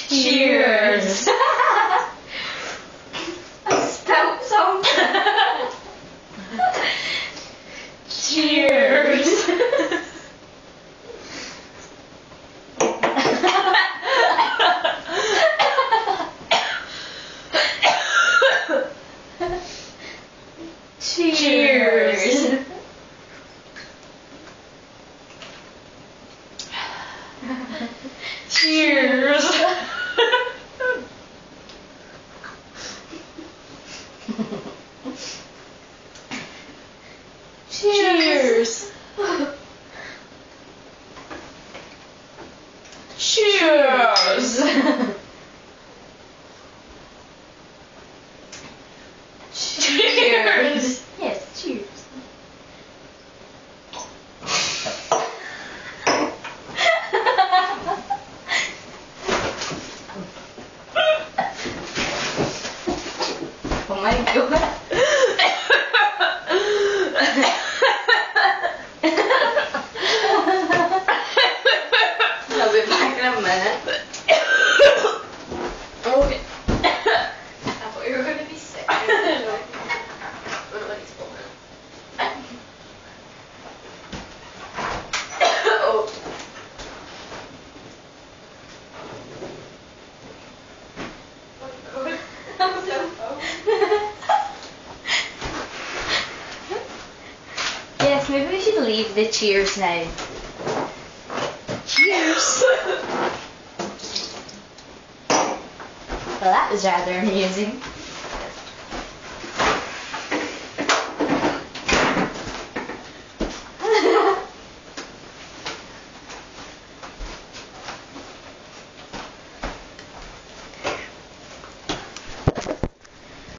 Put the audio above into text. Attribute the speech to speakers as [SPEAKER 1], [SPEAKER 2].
[SPEAKER 1] Cheers. I spelt something. Cheers. Cheers. Cheers. Cheers. Cheers. Cheers. Yes, cheers. Oh my god. I'll be back in a minute. Okay. I thought you were going to be sick. Oh. I'm so Yes, maybe we should leave the cheers now. Cheers! Well, that was rather amusing.